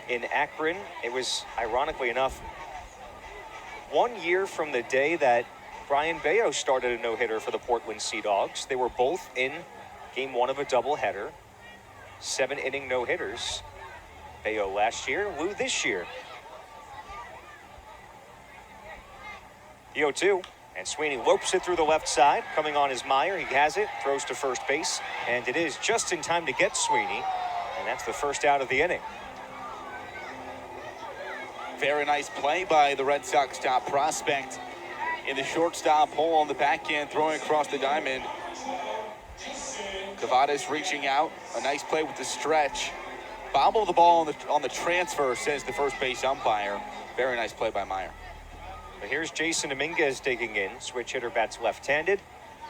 in Akron. It was, ironically enough, 1 year from the day that Brian Bayo started a no-hitter for the Portland Sea Dogs. They were both in game 1 of a doubleheader. 7-inning no-hitters. Bayo last year, Lou this year. The 0-2, and Sweeney lopes it through the left side. Coming on is Meyer. He has it, throws to first base, and it is just in time to get Sweeney, and that's the first out of the inning. Very nice play by the Red Sox top prospect in the shortstop hole on the backhand, throwing across the diamond. Cavades reaching out. A nice play with the stretch. Bobble the ball on the transfer, says the first base umpire. Very nice play by Meyer. But here's Jason Dominguez digging in. Switch hitter bats left-handed.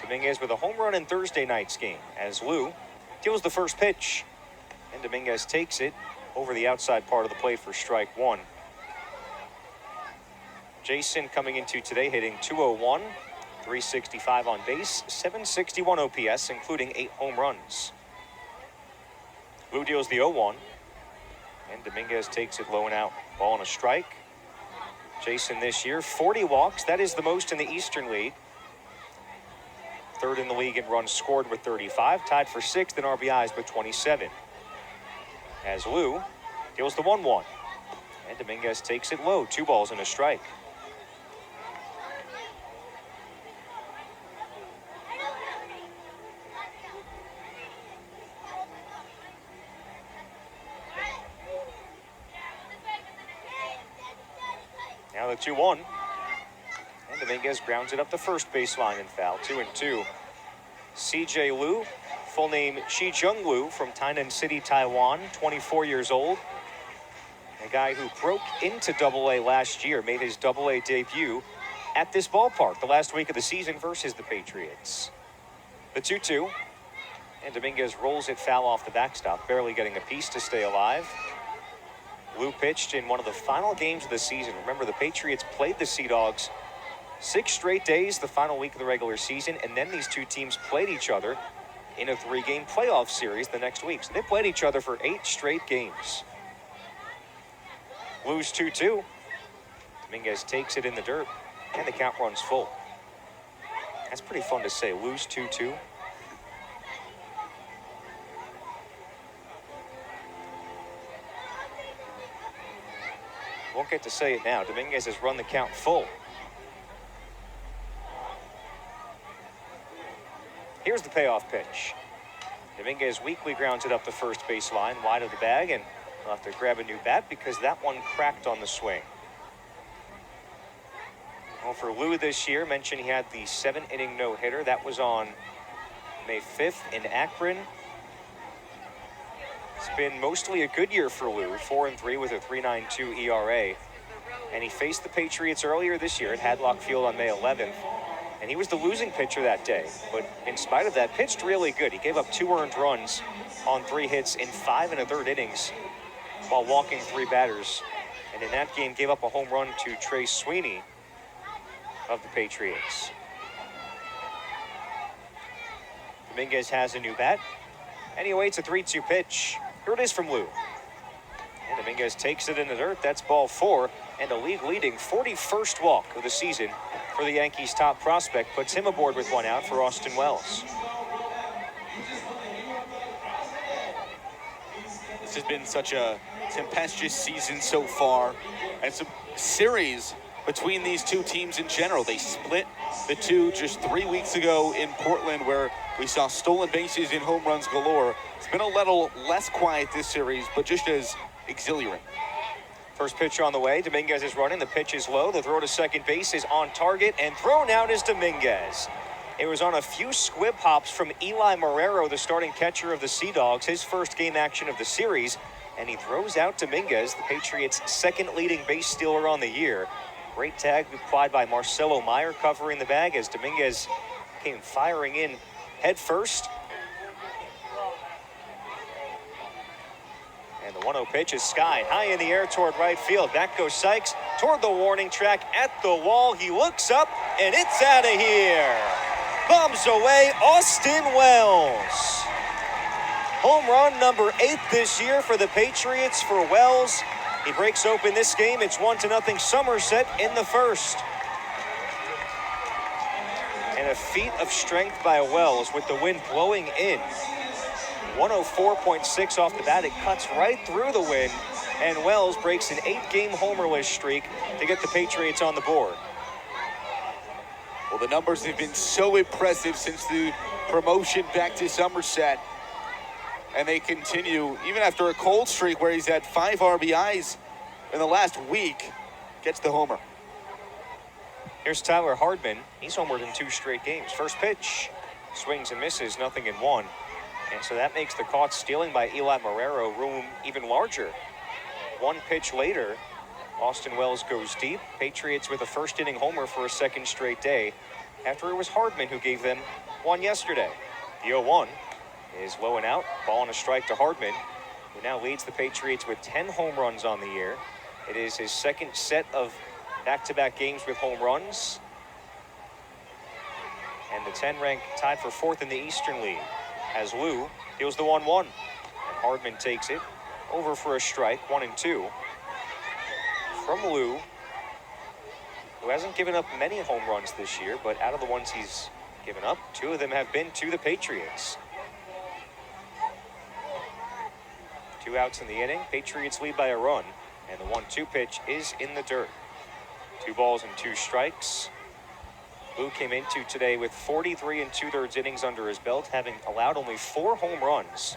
Dominguez with a home run in Thursday night's game as Lou deals the first pitch. And Dominguez takes it over the outside part of the plate for strike one. Jason coming into today hitting .201, 365 on base, 761 OPS, including 8 home runs. Lou deals the 0-1, and Dominguez takes it low and out. Ball and a strike. Jason this year, 40 walks. That is the most in the Eastern League. Third in the league in runs scored with 35, tied for 6th in RBIs with 27. As Lou deals the 1-1, and Dominguez takes it low, 2 balls and a strike. Now the 2-1, and Dominguez grounds it up the first baseline and foul. 2-2. CJ Liu, full name Chi-Jung Liu, from Tainan City, Taiwan, 24 years old. A guy who broke into Double-A last year, made his Double-A debut at this ballpark the last week of the season versus the Patriots. The 2-2, and Dominguez rolls it foul off the backstop, barely getting a piece to stay alive. Lou pitched in one of the final games of the season. Remember, the Patriots played the Sea Dogs 6 straight days the final week of the regular season, and then these two teams played each other in a 3-game playoff series the next week. So they played each other for 8 straight games. Lou's 2-2. Dominguez takes it in the dirt, and the count runs full. That's pretty fun to say, Lou's 2-2. Won't get to say it now. Dominguez has run the count full. Here's the payoff pitch. Dominguez weakly grounds it up the first baseline, wide of the bag, and will have to grab a new bat because that one cracked on the swing. Well, for Lou this year, mentioned he had the 7-inning no-hitter. That was on May 5th in Akron. It's been mostly a good year for Lou, 4-3 with a 3.92 ERA. And he faced the Patriots earlier this year at Hadlock Field on May 11th. And he was the losing pitcher that day. But in spite of that, pitched really good. He gave up 2 earned runs on 3 hits in 5 1/3 innings while walking 3 batters. And in that game, gave up a home run to Trey Sweeney of the Patriots. Dominguez has a new bat, and he awaits a 3-2 pitch. Here it is from Lou. And Dominguez takes it in the dirt. That's ball 4, and a league-leading 41st walk of the season for the Yankees' top prospect puts him aboard with 1 out for Austin Wells. This has been such a tempestuous season so far, and some series between these two teams in general. They split the two just 3 weeks ago in Portland, where we saw stolen bases and home runs galore. It's been a little less quiet this series, but just as exhilarating. First pitch on the way. Dominguez is running. The pitch is low. The throw to second base is on target, and thrown out is Dominguez. It was on a few squib hops from Eli Marrero, the starting catcher of the Sea Dogs, his first game action of the series, and he throws out Dominguez, the Patriots' second leading base stealer on the year. Great tag applied by Marcelo Meyer, covering the bag as Dominguez came firing in head first. And the 1-0 pitch is skied high in the air toward right field. Back goes Sykes toward the warning track at the wall. He looks up, and it's out of here. Bombs away Austin Wells. Home run number 8 this year for the Patriots for Wells. He breaks open this game. It's 1-0 Somerset in the first. And a feat of strength by Wells with the wind blowing in. 104.6 off the bat. It cuts right through the wind, and Wells breaks an 8-game homerless streak to get the Patriots on the board. Well, the numbers have been so impressive since the promotion back to Somerset. And they continue, even after a cold streak where he's had 5 RBIs in the last week, gets the homer. Here's Tyler Hardman. He's homered in 2 straight games. First pitch, swings and misses, 0-1. And so that makes the caught stealing by Eli Marrero room even larger. 1 pitch later, Austin Wells goes deep. Patriots with a first-inning homer for a second straight day, after it was Hardman who gave them one yesterday. The 0-1 is low and out. Ball and a strike to Hardman, who now leads the Patriots with 10 home runs on the year. It is his second set of back-to-back games with home runs. And the 10 rank tied for 4th in the Eastern League, as Lou deals the 1-1. And Hardman takes it over for a strike, 1-2. From Lou, who hasn't given up many home runs this year, but out of the ones he's given up, 2 of them have been to the Patriots. 2 outs in the inning. Patriots lead by a run, and the 1-2 pitch is in the dirt. 2 balls and 2 strikes. Lou came into today with 43 2/3 innings under his belt, having allowed only 4 home runs.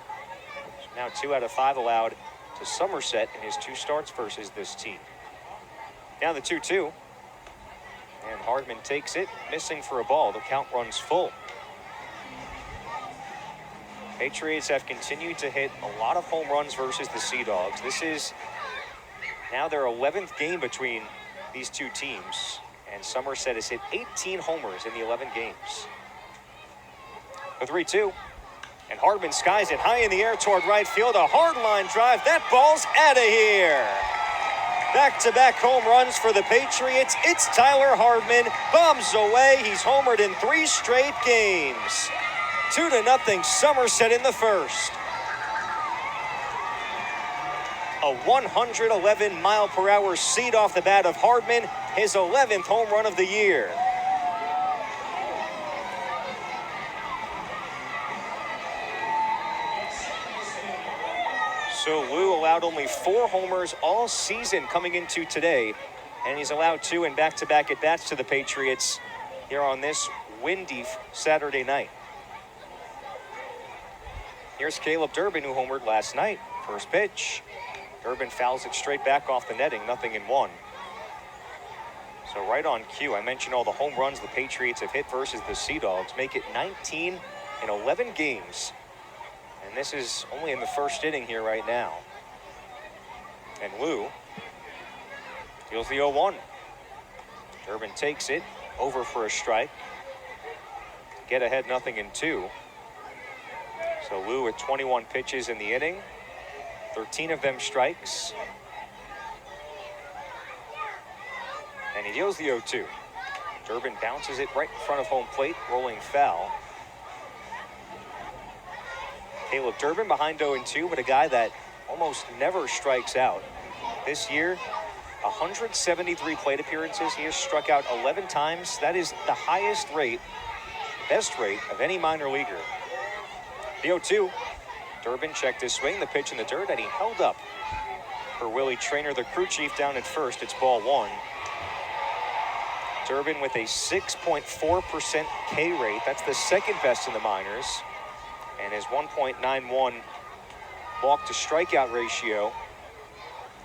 Now 2 out of 5 allowed to Somerset in his 2 starts versus this team. Now the 2-2. And Hardman takes it, missing for a ball. The count runs full. Patriots have continued to hit a lot of home runs versus the Sea Dogs. This is now their 11th game between these 2 teams. And Somerset has hit 18 homers in the 11 games. The 3-2. And Hardman skies it high in the air toward right field. A hard line drive. That ball's out of here. Back-to-back home runs for the Patriots. It's Tyler Hardman. Bombs away. He's homered in 3 straight games. 2-0 Somerset in the first. A 111-mile-per-hour seed off the bat of Hardman, his 11th home run of the year. So Lou allowed only 4 homers all season coming into today, and he's allowed 2 in back-to-back at-bats to the Patriots here on this windy Saturday night. Here's Caleb Durbin, who homered last night. First pitch. Durbin fouls it straight back off the netting, 0-1. So right on cue, I mentioned all the home runs the Patriots have hit versus the Sea Dogs, make it 19 in 11 games. And this is only in the first inning here right now. And Lou deals the 0-1. Durbin takes it, over for a strike. Get ahead, 0-2. So Lou with 21 pitches in the inning, 13 of them strikes. And he deals the 0-2. Durbin bounces it right in front of home plate, rolling foul. Caleb Durbin behind 0-2, but a guy that almost never strikes out. This year, 173 plate appearances. He has struck out 11 times. That is the highest rate, best rate of any minor leaguer. The 0-2. Durbin checked his swing, the pitch in the dirt, and he held up for Willie Traynor, the crew chief, down at first. It's ball 1. Durbin with a 6.4% K rate. That's the second best in the minors. And his 1.91 walk to strikeout ratio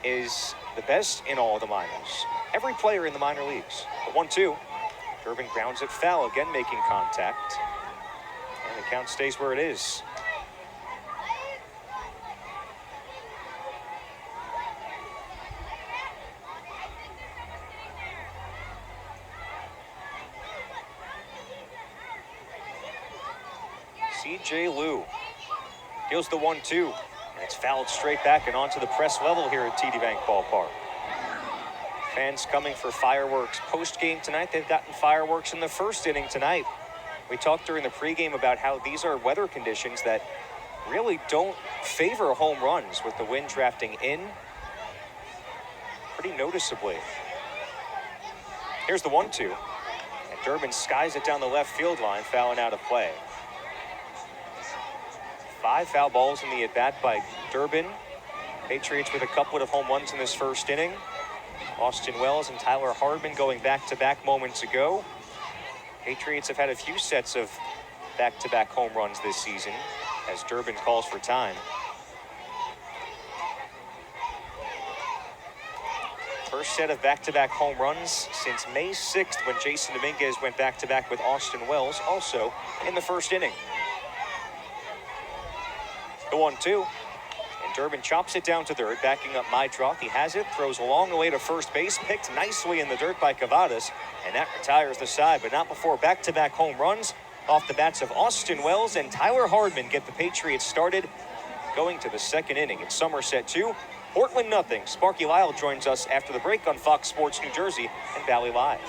is the best in all of the minors. Every player in the minor leagues. The 1-2. Durbin grounds it foul, again making contact. And the count stays where it is. C.J. Lou deals the 1-2, and it's fouled straight back and onto the press level here at TD Bank Ballpark. Fans coming for fireworks post-game tonight. They've gotten fireworks in the first inning tonight. We talked during the pregame about how these are weather conditions that really don't favor home runs, with the wind drafting in pretty noticeably. Here's the 1-2. And Durbin skies it down the left field line, fouling out of play. 5 foul balls in the at-bat by Durbin. Patriots with a couplet of home runs in this first inning. Austin Wells and Tyler Hardman going back-to-back moments ago. Patriots have had a few sets of back-to-back home runs this season as Durbin calls for time. First set of back-to-back home runs since May 6th when Jason Dominguez went back-to-back with Austin Wells, also in the first inning. The 1-2. And Durbin chops it down to third, backing up Mydroth. He has it, throws a long way to first base, picked nicely in the dirt by Cavadas, and that retires the side, but not before back-to-back home runs off the bats of Austin Wells and Tyler Hardman get the Patriots started going to the second inning. It's Somerset 2, Portland nothing. Sparky Lyle joins us after the break on Fox Sports New Jersey and Valley Live.